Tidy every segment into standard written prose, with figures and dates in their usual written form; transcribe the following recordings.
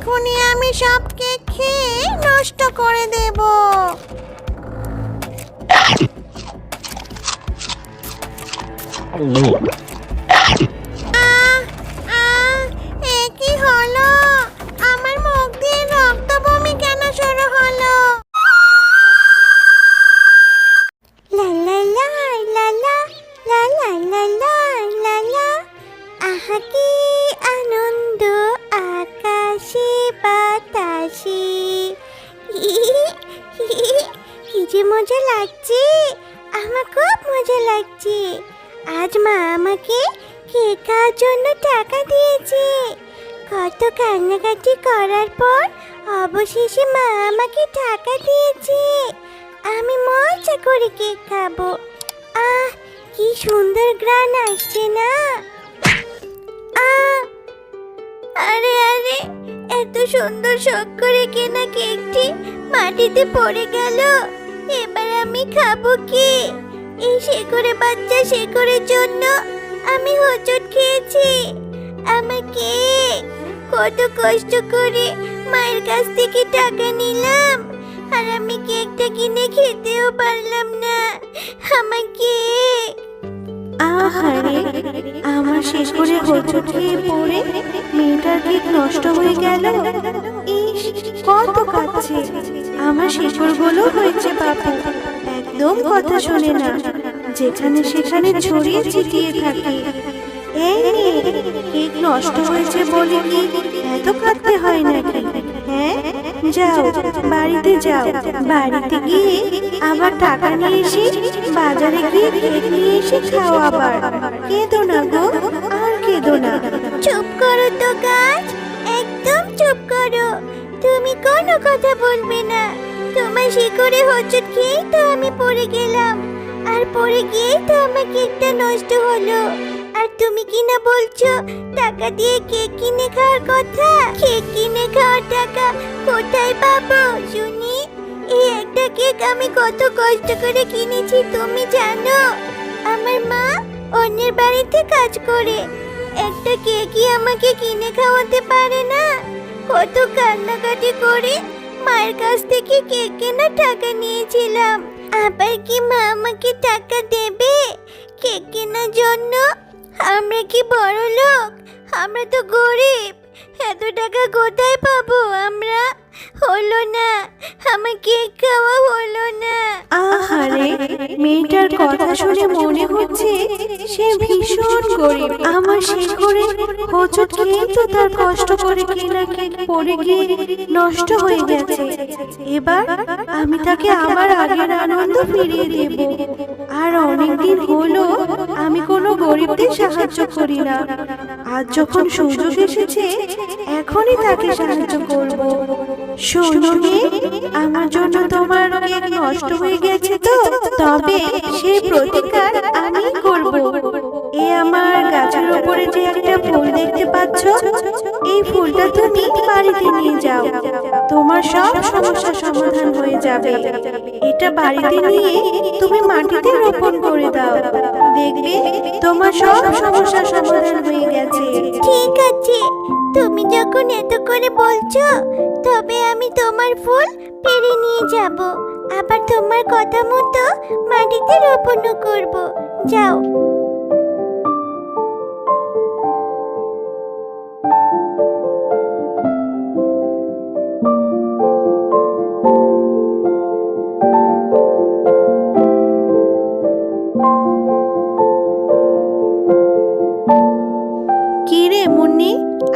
এক্ষুনি আমি সব কেক খেয়ে নষ্ট করে দেব। এ কি হলো? আমার মুখ দিয়ে রক্ত বমি কেন শুরু হলো? লা লা লা লা লা লা লা লা লা লা লা। আহা কি আনন্দ আকাশে বাতাসে। কি যে মজা লাগছে, আমার খুব মজা লাগছে। আজ মা আমাকে কেক খাওয়ার জন্য টাকা দিয়েছে। কত কান্নাকাটি করার পর অবশেষে মা আমাকে টাকা দিয়েছে। আমি মজা করে কেক খাবো। আহ, কি সুন্দর ঘ্রাণ আসছে না? আরে আরে, এত সুন্দর শখ করে কেনা কেকটি মাটিতে পড়ে গেল। এবার আমি খাবো কি? এই শেকড়ে বাচ্চা শেকড়ের জন্য আমি হোঁচট খেয়েছি। আমার কেক, কত কষ্ট করে মায়ের কাছ থেকে টাকা নিলাম, আর আমি কেকটা কিনে খেতেও পারলাম না। আমার কেক। আহারে, আমার শেষ করে হোঁচট খেয়ে পড়ে মেয়েটার কেক নষ্ট হয়ে গেল। ইস, কত কাঁদছে। আমার শেকড়গুলো হয়েছে বাপু, একদম কথা শোনে না, যেখানে সেখানে ছড়িয়ে ছিটিয়ে থাকে। এই মেয়ে, কেক নষ্ট হয়েছে বলে কি এত কাঁদতে হয় নাকি? হ্যাঁ, যাও বাড়িতে যাও, বাড়িতে গিয়ে আবার টাকা নিয়ে এসে বাজারে গিয়ে কেক নিয়ে এসে খাও। আবার কেঁদো না গো, আর কেঁদো না। চুপ করো তো গাছ, একদম চুপ করো। তুমি কোনো কথা বলবে না। তোমার শিকড়ে হোঁচট খেয়েই তো আমি পড়ে গেলাম, আর পড়ে গিয়েই তো আমার কেকটা নষ্ট হলো। আর তুমি কি না বলছো টাকা দিয়ে কেক কিনে খাওয়ার কথা? কেক কিনে খাওয়ার টাকা কোথায় পাবো শুনি? এই একটা কেক আমি কত কষ্ট করে কিনেছি তুমি জানো? আমার মা অন্যের বাড়িতে কাজ করে, একটা কেকই আমাকে কিনে খাওয়াতে পারে না। কত কান্নাকাটি করে মায়ের কাছ থেকে কেক কেনার টাকা নিয়েছিলাম। আবার কি মা আমাকে টাকা দেবে কেক কেনার জন্য? আমরা কি বড় লোক? আমরা তো গরিব। এত টাকা কোথায় পাবো আমরা? হলো না, আমার কেক খাওয়া হলো না। আহারে, মেয়েটার কথা শুনে মনে হচ্ছে সে ভীষণ গরিব। আমার শেকড়ে হোঁচট খেয়ে তো তার কষ্ট করে কেনা কেক পড়ে গিয়ে নষ্ট হয়ে গেছে। এবার আমি তাকে আবার আগের আনন্দ ফিরিয়ে দেব। আর অনেকদিন হলো আমি কোনো গরিবদের সাহায্য করি না। আজ যখন সুযোগ এসেছে, এখনই তাকে সাহায্য করব। শোনো মেয়ে, আমার জন্য তোমার কেক নষ্ট হয়ে গেছে তো, তবে সেই প্রতিকার আমি করব। এই আমার গাছের উপরে যে একটা ফুল দেখতে পাচ্ছ, এই ফুলটা তুমি বাড়িতে নিয়ে যাও, তোমার সব সমস্যার সমাধান হয়ে যাবে। এটা বাড়িতে নিয়ে তুমি মাটিতে রোপণ করে দাও, দেখবে তোমার সব সমস্যার সমাধান হয়ে গেছে। ঠিক আছে, তুমি যখন এত করে বলছো, তবে আমি তোমার ফুল পেড়ে নিয়ে যাব, আবার তোমার কথা মতো মাটিতে রোপণও করব। যাও। কি রে মুন্নি,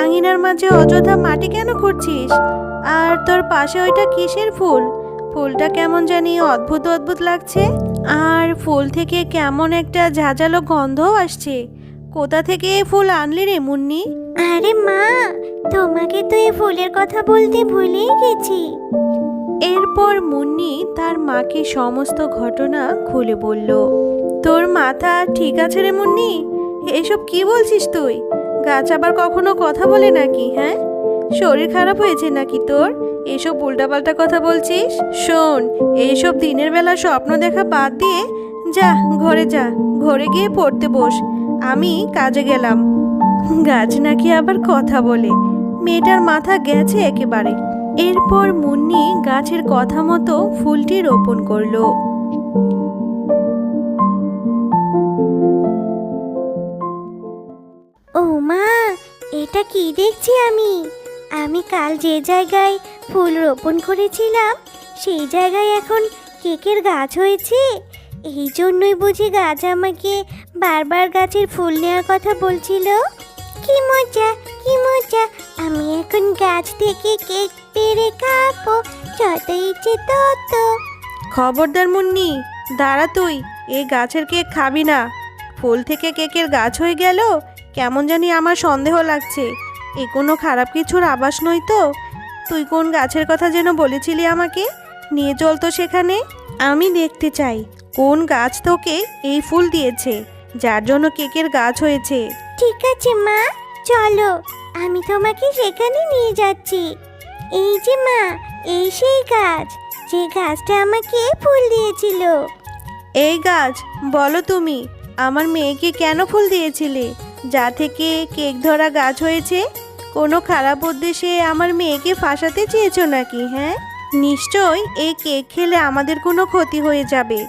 আঙিনার মাঝে অযথা মাটি কেন করছিস? আর তোর পাশে ওইটা কিসের ফুল? ফুলটা কেমন জানি অদ্ভুত অদ্ভুত লাগছে, আর ফুল থেকে কেমন একটা ঝাঁঝালো গন্ধও আসছে। কোথা থেকে এই ফুল আনলি রে মুন্নি? আরে মা, তোমাকে তো এই ফুলের কথা বলতে ভুলেই গেছি। এরপর মুন্নি তার মাকে সমস্ত ঘটনা খুলে বলল। তোর মাথা ঠিক আছে রে মুন্নি? এসব কি বলছিস তুই? গাছ আবার কখনো কথা বলে নাকি? হ্যাঁ, শরীর খারাপ হয়েছে নাকি তোর? এসব উল্টাপাল্টা কথা বলছিস? শোন, এইসব দিনের বেলা স্বপ্ন দেখা বাদ দিয়ে যা ঘরে যা, ঘরে গিয়ে পড়তে বস। আমি কাজে গেলাম। গাছ নাকি আবার কথা বলে, মেয়েটার মাথা গেছে একেবারে। এরপর মুন্নি গাছের কথা মতো ফুলটি রোপণ করলো। ও মা, এটা কি দেখছি আমি? আমি কাল যে জায়গায় ফুল রোপণ করেছিলাম সেই জায়গায় এখন কেকের গাছ হয়েছে। এই জন্যই বুঝি গাছ আমাকে বারবার গাছের ফুল নেওয়ার কথা বলছিল। কি মজা, কি মজা! আমি এখন গাছ থেকে কেক পেড়ে খাবো, যত ইচ্ছে তত। খবরদার মুন্নি, দাঁড়া, তুই এই গাছের কেক খাবি না। ফুল থেকে কেকের গাছ হয়ে গেল, কেমন জানি আমার সন্দেহ লাগছে। এ কোনো খারাপ কিছুর আভাস নয় তো? তুই কোন গাছের কথা যেন বলেছিলি আমাকে? নিয়ে চল তো সেখানে, আমি দেখতে চাই কোন গাছ তোকে এই ফুল দিয়েছে যার জন্য কেকের গাছ হয়েছে। ঠিক আছে মা, চলো, আমি তোমাকে সেখানে নিয়ে যাচ্ছি। এই যে মা, এই সেই গাছ, যে গাছটা আমাকে ফুল দিয়েছিল। এই গাছ, বলো তুমি আমার মেয়েকে কেন ফুল দিয়েছিলে যা থেকে কেক ধরা গাছ হয়েছে? কোনো খারাপ উদ্দেশ্যে আমার মেয়েকে ফাঁসাতে চেয়েছো নাকি? হ্যাঁ, নিশ্চয় এই কেক খেলে আমাদের কোনো ক্ষতি হয়ে যাবে।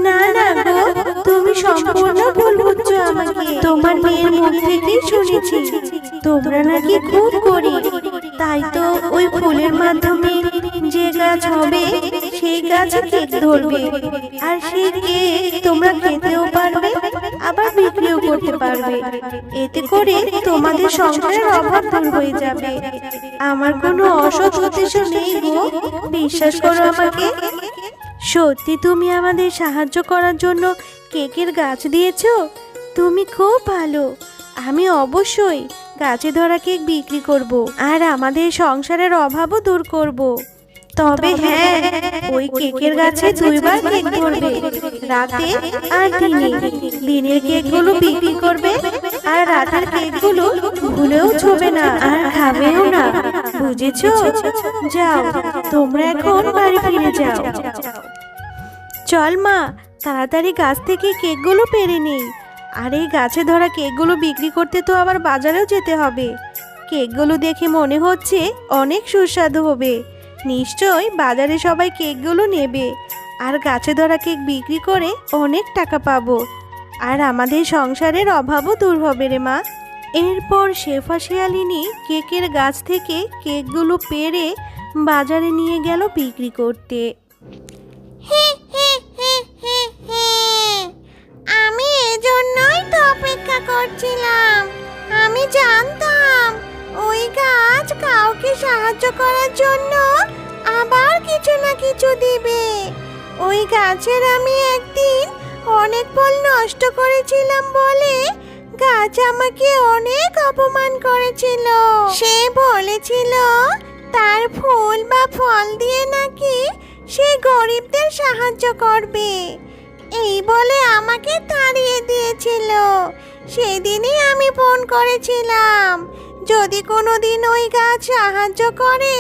না না গো, তুমি সম্পূর্ণ ভুল বুঝছো আমাকে। তোমার মেয়ের মুখ থেকেই শুনেছি তোমরা নাকি খুব গরিব, তাই তো ওই ফুলের মাধ্যমে যে গাছ হবে সেই গাছে কেক ধরবে, আর সেই কেক তোমরা খেতেও পারবে আবার বিক্রিও করতে পারবে। এতে করে তোমাদের সংসারের অভাব দূর হয়ে যাবে। আমার কোনো অসৎ উদ্দেশ্য নেই গো, বিশ্বাস করো আমাকে। সত্যি তুমি আমাদের সাহায্য করার জন্য কেকের গাছ দিয়েছো? তুমি খুব ভালো। আমি অবশ্যই গাছে ধরা কেক বিক্রি করব আর আমাদের সংসারের অভাবও দূর করব। তবে হ্যাঁ, ওই কেকের গাছে দুইবার কেক ধরবে, রাতে আর দিনে। দিনের কেকগুলো বিক্রি করবে আর রাতের কেকগুলো ভুলেও ছবে না আর খাবেও না, বুঝেছো? যাও, তোমরা এখন বাড়ি ফিরে যাও। চল মা, তাড়াতাড়ি গাছ থেকে কেকগুলো পেড়ে নেই। আর এই গাছে ধরা কেকগুলো বিক্রি করতে তো আবার বাজারেও যেতে হবে। কেকগুলো দেখে মনে হচ্ছে অনেক সুস্বাদু হবে। নিশ্চয় বাজারে সবাই কেকগুলো নেবে আর গাছে ধরা কেক বিক্রি করে অনেক টাকা পাবো, আর আমাদের সংসারের অভাবও দূর হবে রে মা। এরপর শেফা শিয়ালিনী কেকের গাছ থেকে কেকগুলো পেড়ে বাজারে নিয়ে গেল বিক্রি করতে। আমি এজন্যই তো অপেক্ষা করছিলাম। আমি জানতাম ওই গাছ কাউকে সাহায্য করার জন্য আবার কিছু না কিছু দিবে। ওই গাছের আমি একদিন অনেক ফল নষ্ট করেছিলাম বলে গাছ আমাকে অনেক অপমান করেছিল। সে বলেছিল তার ফুল বা ফল দিয়ে নাকি সে গরিবদের সাহায্য করবে, এই বলে আমাকে তাড়িয়ে দিয়েছিল। সেদিনই আমি ফোন করেছিলাম, যদি কোনোদিন ওই গাছ সাহায্য করে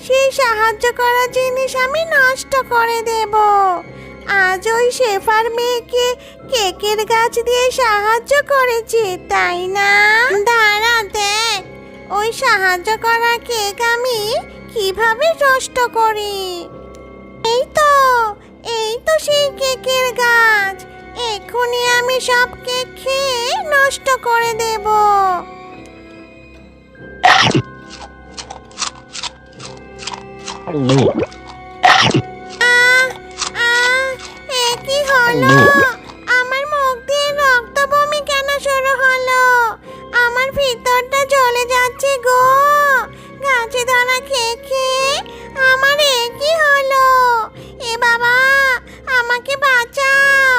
সেই সাহায্য করা জিনিস আমি নষ্ট করে দেব। আজ ওই শেফার মেয়েকে কেকের গাছ দিয়ে সাহায্য করেছি, তাই না? দাঁড়া দেখ, ওই সাহায্য করা কেক আমি কিভাবে নষ্ট করি। এই তো, এই তো সেই কেকের গাছ। এক্ষুনি আমি সব কেক খেয়ে নষ্ট করে দেব। এ কি হলো? আমার মুখ দিয়ে রক্ত বমি কেন শুরু হলো? আমার ভিতরটা জ্বলে যাচ্ছে গো। গাছে ধরা কেক খেয়ে আমার এ কি হলো? এ বাবা, আমাকে বাঁচাও!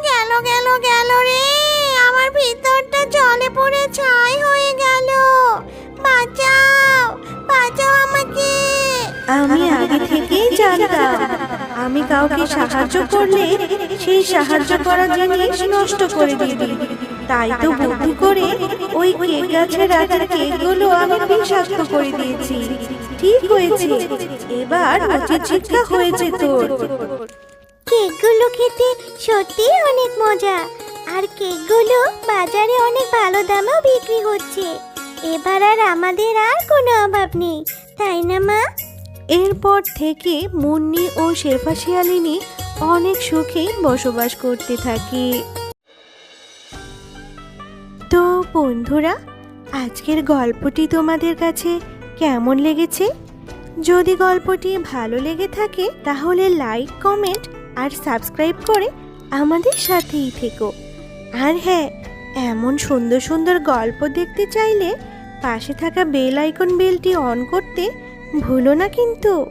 গেল গেল গেল রে, আমার ভিতরটা জলে পড়ে ছাই হয়ে গেল। বাঁচাও, বাঁচাও আমাকে! আমি আগে থেকেই জানতাম আমি কাউকে সাহায্য করলে সেই সাহায্য করা জিনিস নষ্ট করে দিবি, তাই তো বুদ্ধি করে ওই কেক গাছের রাতের কেকগুলো আমি বিষাক্ত করে দিয়েছি। ঠিক হয়েছে, এবার উচিত শিক্ষা হয়েছে তোর। কেকগুলো খেতে সত্যিই অনেক মজা, আর কেকগুলো বাজারে অনেক ভালো দামেও বিক্রি হচ্ছে। এবার আর আমাদের আর কোনো অভাব নেই, তাই না মা? এরপর থেকে মুন্নি ও শেফা শিয়ালিনী অনেক সুখেই বসবাস করতে থাকে। তো বন্ধুরা, আজকের গল্পটি তোমাদের কাছে কেমন লেগেছে? যদি গল্পটি ভালো লেগে থাকে তাহলে লাইক, কমেন্ট আর সাবস্ক্রাইব করে আমাদের সাথেই থেকো। আর হ্যাঁ, এমন সুন্দর সুন্দর গল্প দেখতে চাইলে পাশে থাকা বেল আইকন বেলটি অন করতে ভুলো না কিন্তু।